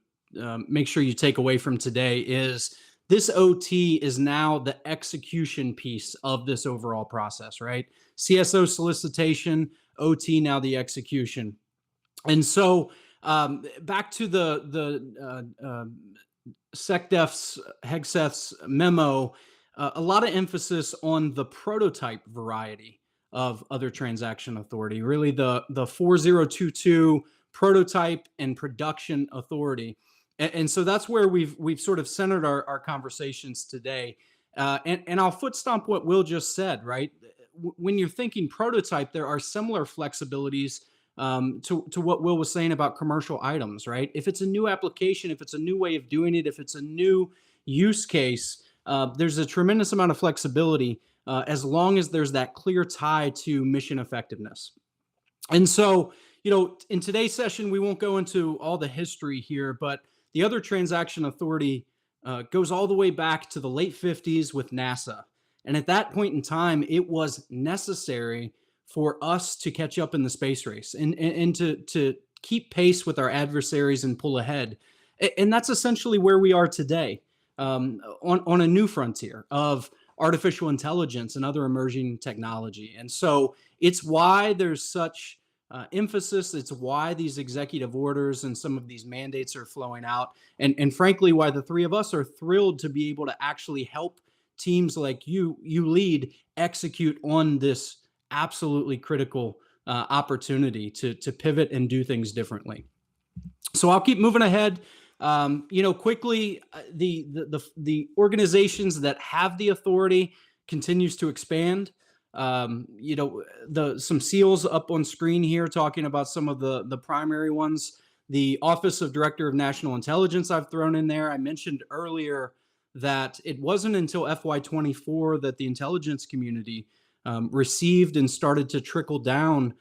make sure you take away from today is this OT is now the execution piece of this overall process, right? CSO solicitation, OT now the execution. And so back to the SecDef's, HegSeth's memo, a lot of emphasis on the prototype variety of other transaction authority, really the 4022 prototype and production authority. And so that's where we've sort of centered our conversations today. And I'll foot stomp what Will just said, right? When you're thinking prototype, there are similar flexibilities to what Will was saying about commercial items, right? If it's a new application, if it's a new way of doing it, if it's a new use case, there's a tremendous amount of flexibility as long as there's that clear tie to mission effectiveness. And so, in today's session, we won't go into all the history here, but the other transaction authority goes all the way back to the late 50s with NASA. And at that point in time, it was necessary for us to catch up in the space race and to keep pace with our adversaries and pull ahead. And that's essentially where we are today on a new frontier of artificial intelligence and other emerging technology. And so it's why there's such emphasis. It's why these executive orders and some of these mandates are flowing out. And frankly, why the three of us are thrilled to be able to actually help teams like you lead, execute on this absolutely critical opportunity to pivot and do things differently. So I'll keep moving ahead. Quickly, the organizations that have the authority continues to expand. Some SEALs up on screen here talking about some of the primary ones. The Office of Director of National Intelligence I've thrown in there. I mentioned earlier that it wasn't until FY24 that the intelligence community received and started to trickle down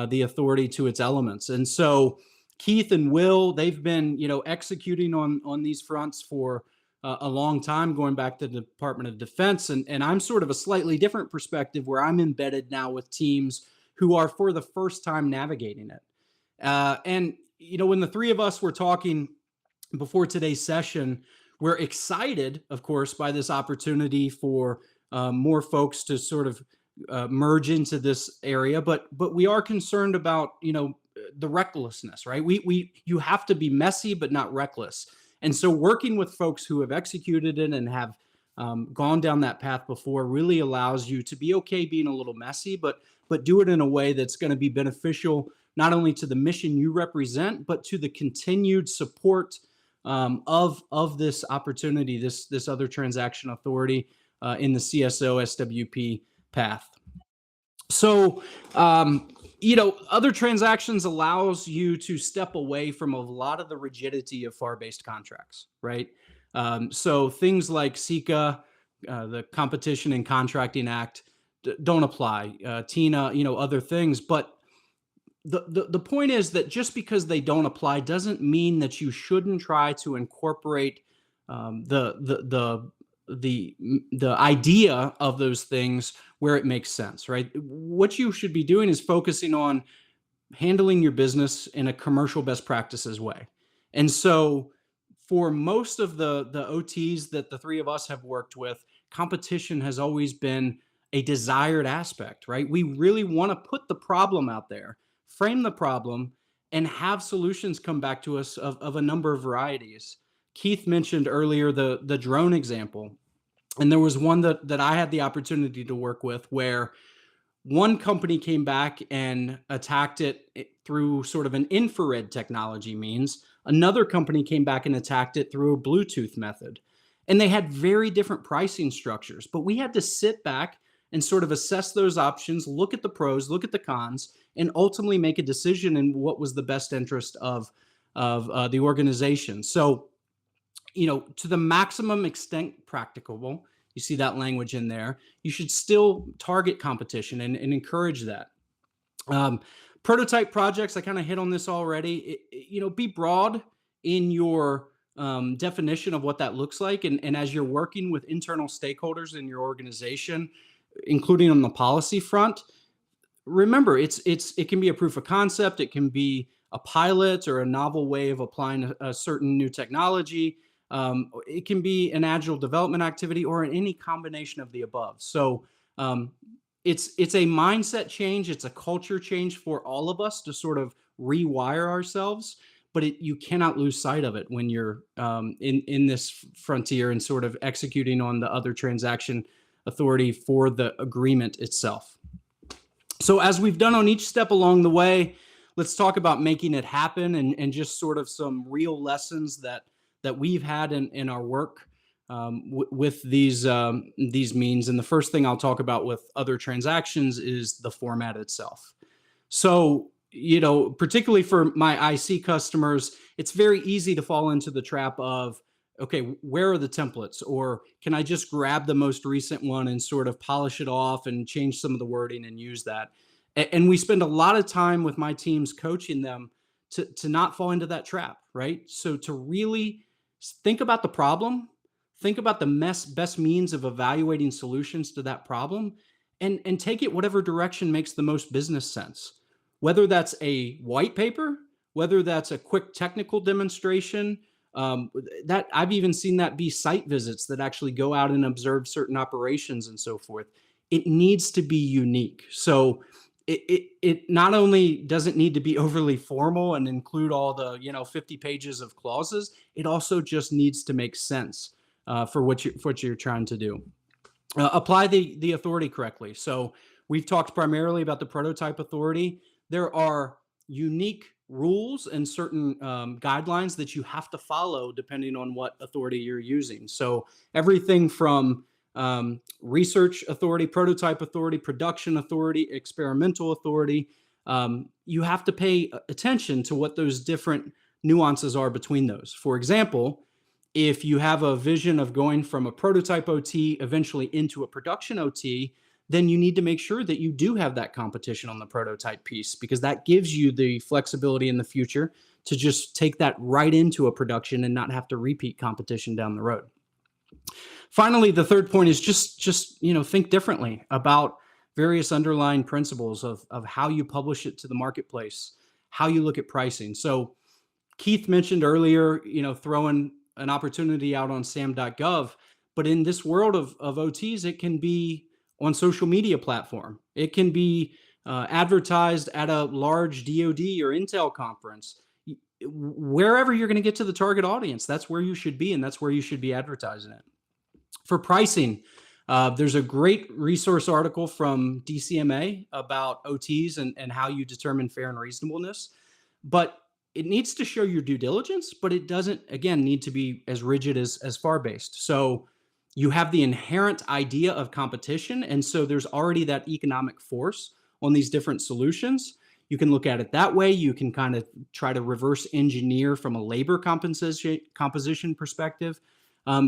the authority to its elements. And so Keith and Will, they've been, executing on these fronts for a long time, going back to the Department of Defense. And I'm sort of a slightly different perspective where I'm embedded now with teams who are for the first time navigating it. And, when the three of us were talking before today's session, we're excited, of course, by this opportunity for more folks to sort of merge into this area, but we are concerned about the recklessness, right? You have to be messy but not reckless, and so working with folks who have executed it and have gone down that path before really allows you to be okay being a little messy, but do it in a way that's going to be beneficial not only to the mission you represent, but to the continued support of this opportunity, this other transaction authority in the CSO SWP path. So, other transactions allows you to step away from a lot of the rigidity of FAR-based contracts, right? So things like SECA, the Competition and Contracting Act, don't apply. TINA, other things, but the point is that just because they don't apply doesn't mean that you shouldn't try to incorporate the idea of those things where it makes sense, right? What you should be doing is focusing on handling your business in a commercial best practices way. And so for most of the OTs that the three of us have worked with, competition has always been a desired aspect, right? We really want to put the problem out there, frame the problem, and have solutions come back to us of a number of varieties. Keith mentioned earlier the drone example. And there was one that I had the opportunity to work with where one company came back and attacked it through sort of an infrared technology means. Another company came back and attacked it through a Bluetooth method. And they had very different pricing structures, but we had to sit back and sort of assess those options, look at the pros, look at the cons, and ultimately make a decision in what was the best interest of the organization. So, to the maximum extent practicable, you see that language in there, you should still target competition and encourage that. Prototype projects, I kind of hit on this already. Be broad in your definition of what that looks like. And as you're working with internal stakeholders in your organization, including on the policy front, remember it can be a proof of concept, it can be a pilot or a novel way of applying a certain new technology. It can be an agile development activity or any combination of the above. So it's a mindset change. It's a culture change for all of us to sort of rewire ourselves, but you cannot lose sight of it when you're in this frontier and sort of executing on the other transaction authority for the agreement itself. So as we've done on each step along the way, let's talk about making it happen and just sort of some real lessons that we've had in our work with these means. And the first thing I'll talk about with other transactions is the format itself. So, particularly for my IC customers, it's very easy to fall into the trap of, okay, where are the templates? Or can I just grab the most recent one and sort of polish it off and change some of the wording and use that? And we spend a lot of time with my teams coaching them to not fall into that trap, right? So to really think about the problem, think about the best means of evaluating solutions to that problem, and take it whatever direction makes the most business sense. Whether that's a white paper, whether that's a quick technical demonstration, that I've even seen that be site visits that actually go out and observe certain operations and so forth. It needs to be unique. So it not only doesn't need to be overly formal and include all the 50 pages of clauses, it also just needs to make sense for what you're trying to do. Apply the authority correctly. So we've talked primarily about the prototype authority. There are unique rules and certain guidelines that you have to follow depending on what authority you're using. So everything from research authority, prototype authority, production authority, experimental authority, you have to pay attention to what those different nuances are between those. For example, if you have a vision of going from a prototype OT eventually into a production OT, then you need to make sure that you do have that competition on the prototype piece, because that gives you the flexibility in the future to just take that right into a production and not have to repeat competition down the road. Finally, the third point is just think differently about various underlying principles of how you publish it to the marketplace, how you look at pricing. So Keith mentioned earlier, throwing an opportunity out on sam.gov, but in this world of OTs, it can be on social media platform. It can be advertised at a large DoD or Intel conference. Wherever you're going to get to the target audience, that's where you should be, and that's where you should be advertising it. For pricing, there's a great resource article from DCMA about OTs and how you determine fair and reasonableness. But it needs to show your due diligence, but it doesn't, again, need to be as rigid as FAR based. So you have the inherent idea of competition. And so there's already that economic force on these different solutions. You can look at it that way. You can kind of try to reverse engineer from a labor composition perspective.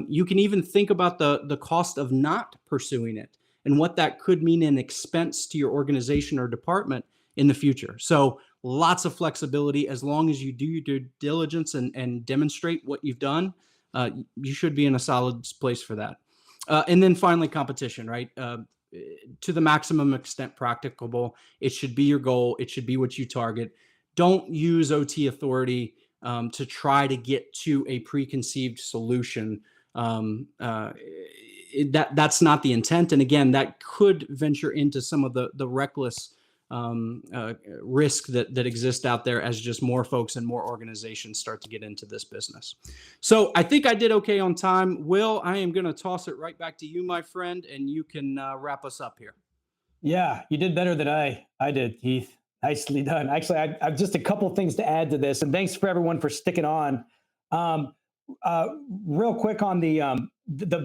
You can even think about the cost of not pursuing it and what that could mean in expense to your organization or department in the future. So lots of flexibility as long as you do your due diligence and demonstrate what you've done. You should be in a solid place for that. And then finally, competition, right? To the maximum extent practicable, it should be your goal. It should be what you target. Don't use OT authority to try to get to a preconceived solution. That's not the intent. And again, that could venture into some of the reckless risk that exists out there as just more folks and more organizations start to get into this business. So I think I did okay on time. Will, I am going to toss it right back to you, my friend, and you can wrap us up here. Yeah, you did better than I did, Heath. Nicely done. Actually, I've just a couple things to add to this, and thanks for everyone for sticking on. Um, Real quick on the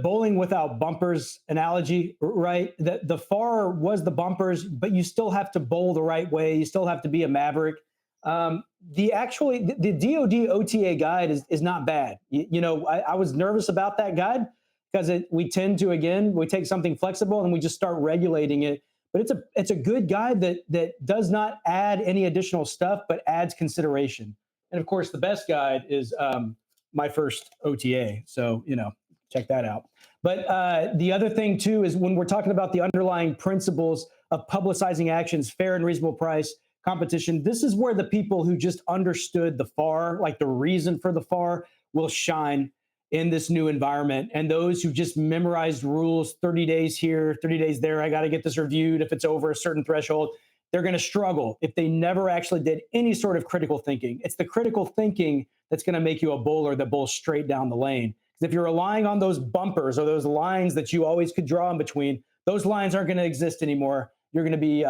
bowling without bumpers analogy, right? The FAR was the bumpers, but you still have to bowl the right way. You still have to be a maverick. The DoD OTA guide is not bad. I was nervous about that guide because we tend to, again, we take something flexible and we just start regulating it. But it's a good guide that does not add any additional stuff, but adds consideration. And of course, the best guide is my first OTA. So, check that out. But the other thing too is when we're talking about the underlying principles of publicizing actions, fair and reasonable price, competition, this is where the people who just understood the FAR, like the reason for the FAR, will shine in this new environment. And those who just memorized rules, 30 days here, 30 days there, I got to get this reviewed. If it's over a certain threshold, they're going to struggle if they never actually did any sort of critical thinking. It's the critical thinking that's going to make you a bowler that bowls straight down the lane. Because if you're relying on those bumpers or those lines that you always could draw in between, those lines aren't going to exist anymore. You're going to be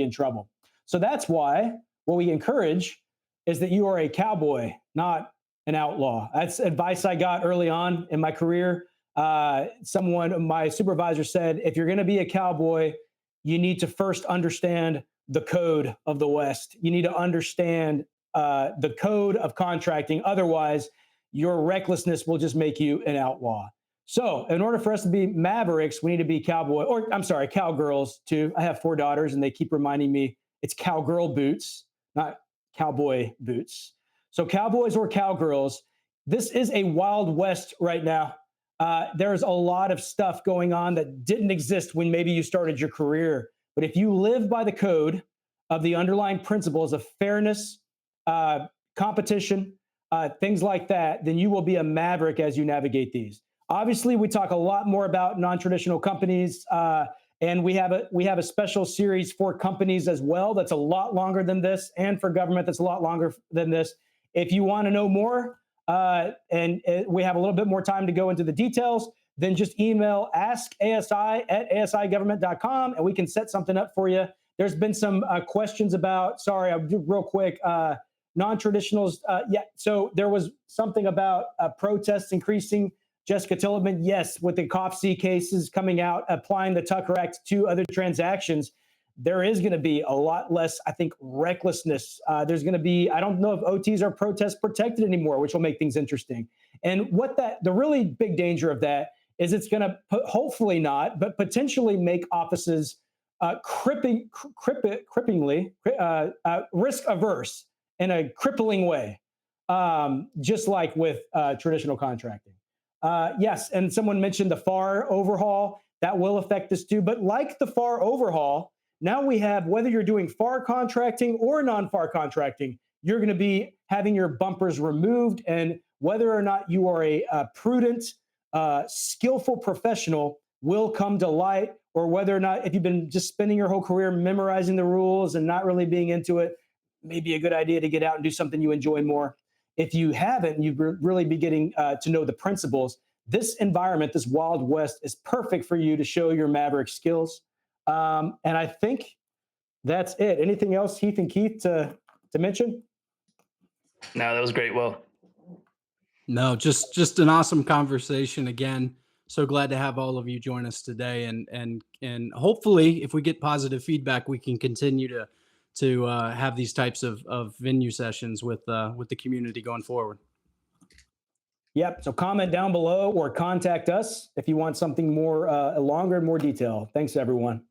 in trouble. So that's why what we encourage is that you are a cowboy, not an outlaw. That's advice I got early on in my career. My supervisor said, if you're going to be a cowboy, you need to first understand the code of the West. You need to understand the code of contracting. Otherwise, your recklessness will just make you an outlaw. So in order for us to be mavericks, we need to be cowgirls too. I have 4 daughters and they keep reminding me it's cowgirl boots, not cowboy boots. So cowboys or cowgirls, this is a wild west right now. There's a lot of stuff going on that didn't exist when maybe you started your career. But if you live by the code of the underlying principles of fairness, competition, things like that, then you will be a maverick as you navigate these. Obviously, we talk a lot more about non-traditional companies, and we have a special series for companies as well that's a lot longer than this, and for government that's a lot longer than this. If you want to know more, and we have a little bit more time to go into the details, then just email askasi@asigovernment.com, and we can set something up for you. There's been some questions about, sorry, I'll do real quick, non-traditionals. So there was something about protests increasing. Jessica Tillman, yes, with the COFC cases coming out, applying the Tucker Act to other transactions, there is going to be a lot less, I think, recklessness. There's going to be, I don't know if OTs are protest protected anymore, which will make things interesting. And the really big danger of that is it's going to, hopefully not, but potentially make offices cripplingly risk averse in a crippling way, just like with traditional contracting. Yes, and someone mentioned the FAR overhaul. That will affect this too. But like the FAR overhaul, now we have, whether you're doing FAR contracting or non-FAR contracting, you're going to be having your bumpers removed. And whether or not you are a prudent, skillful professional will come to light, or whether or not, if you've been just spending your whole career memorizing the rules and not really being into it, maybe a good idea to get out and do something you enjoy more. If you haven't, you really be getting to know the principles. This environment, this Wild West, is perfect for you to show your Maverick skills. And I think that's it. Anything else, Heath and Keith, to mention? No, that was great. Well, No, just an awesome conversation again. So glad to have all of you join us today, and hopefully, if we get positive feedback, we can continue to have these types of venue sessions with the community going forward. Yep. So comment down below or contact us if you want something more longer and more detail. Thanks, everyone.